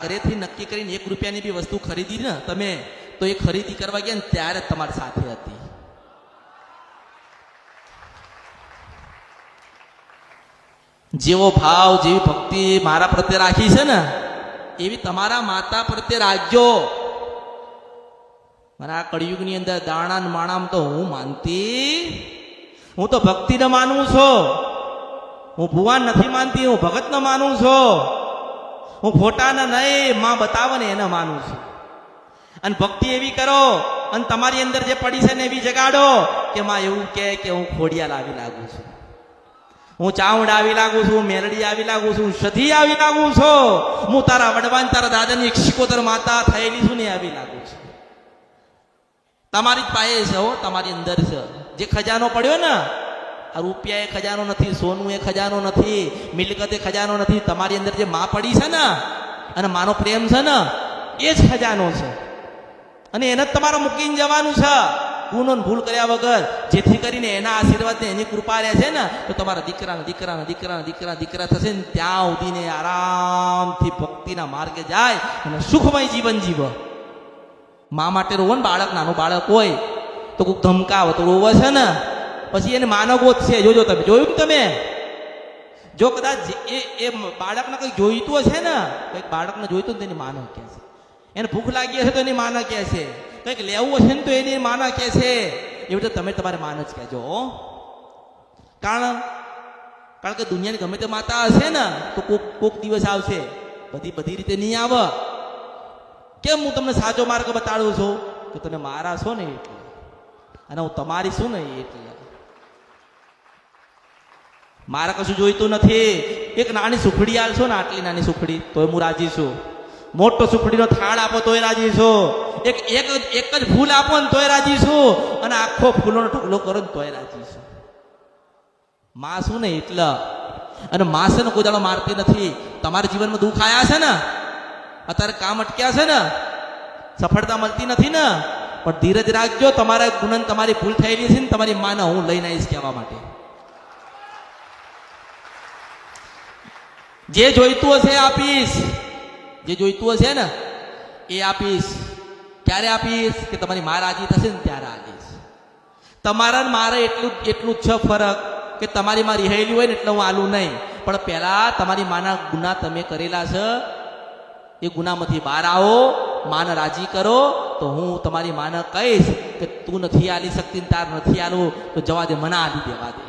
ઘરેથી નક્કી કરીને 1 રૂપિયાની બી વસ્તુ ખરીદી ને તમે, તો એ ખરીદી કરવા ગયા ને ત્યારે તમારી સાથે હતી. જેવો ભાવ, જેવી ભક્તિ મારા પ્રત્યે રાખી છે ને, એવી તમારા માતા પ્રત્યે રાખજો. મારા કળિયુગની અંદર દાણા ને માણામ તો હું માનતી, હું તો ભક્તિને માનું છું. હું ભુવાન નથી માનતી, હું ભગતને માનું છું. હું ફોટાને નહીં, માં બતાવે ને એને માનું છું. અને ભક્તિ એવી કરો અને તમારી અંદર જે પડી છે ને એવી જગાડો કે માં એવું કે હું ખોડિયાર આવી લાગુ છું, હું ચાવડ આવી લાગુ છું, મેરડી આવી લાગુ છું, સધી આવી લાગુ છું, હું તારા વડવાન તારા દાદાની 171 માતા થયેલી છું ને આવી લાગુ છું. તમારી જ પાસે છે, હો તમારી અંદર છે. જે ખજાનો પડ્યો ને, આ રૂપિયા એ ખજાનો નથી, સોનું એ ખજાનો નથી, મિલકત એ ખજાનો નથી. તમારી અંદર જે માં પડી છે ને અને માનો પ્રેમ છે ને, એ જ ખજાનો છે. અને એને જ તમારે મૂકીને જવાનું છે, ગુનો ભૂલ કર્યા વગર, જેથી કરીને એના આશીર્વાદ ને એની કૃપા રહે છે ને, તો તમારા દીકરાના દીકરાના દીકરાના દીકરા દીકરા થશે ને ત્યાં સુધીને આરામથી ભક્તિના માર્ગે જાય અને સુખમય જીવન જીવ. મા માટે રોવો ને, બાળક નાનું બાળક હોય તો કોઈક ધમકાવે તો રોવે છે ને, પછી એને માનો ગોત છે. જોજો તમે, જોયું તમે, જો કદાચ એ બાળકને કંઈક જોઈતું હશે ને, કંઈક બાળકને જોઈતું ને તેની માનો કહે છે, એને ભૂખ લાગી હશે તો એની માના કહે છે, કંઈક લેવું હશે ને તો એની માના કહે છે. એવી રીતે તમે તમારે માન જ કહેજો. કારણ કે દુનિયાની ગમે તે માતા હશે ને તો કોક દિવસ આવશે, બધી રીતે નહીં આવે. કેમ હું તમને સાચો માર્ગ બતાડું છું? તો તમે મારા છો ને એટલે, અને હું તમારી છું ને એટલે. મારે કશું જોઈતું નથી. એક નાની સુખડી આલશો ને, આટલી નાની સુખડી, તોય હું રાજી છું. મોટો સુખડીનો થાળ આપો તોય રાજી છું. એક જ ફૂલ આપો ને તોય રાજી છું. અને આખો ફૂલોનો ઢગલો કરો ને તોય રાજી છું. માં શું ને એટલે. અને માં છે ને કોઈ દાડો મારતી નથી. તમારા જીવનમાં દુઃખ આવ્યા છે ને, અત્યારે કામ અટક્યા છે ને, સફળતા મળતી નથી ને, પણ ધીરજ રાખજો. તમારા ગુણન તમારી ભૂલ થયેલી છે ને, તમારી માને હું લઈને આવીશ કહેવા માટે. જે જોઈતું હશે આપીશ, જે જોઈતું હશે ને એ આપીશ. ક્યારે આપીશ? કે તમારી મા રાજી થશે ને ત્યારે આપીશ. તમારા ને મારે એટલું જ છે ફરક કે તમારી માં રિહાયેલી હોય ને એટલે હું આલું નહીં, પણ પહેલા તમારી માના ગુના તમે કરેલા છે, એ ગુનામાંથી બહાર આવો, માને રાજી કરો. તો હું તમારી માને કહીશ કે તું નથી આલી શકતી, તાર નથી આલું તો જવા દે, મને આલી દેવા દે.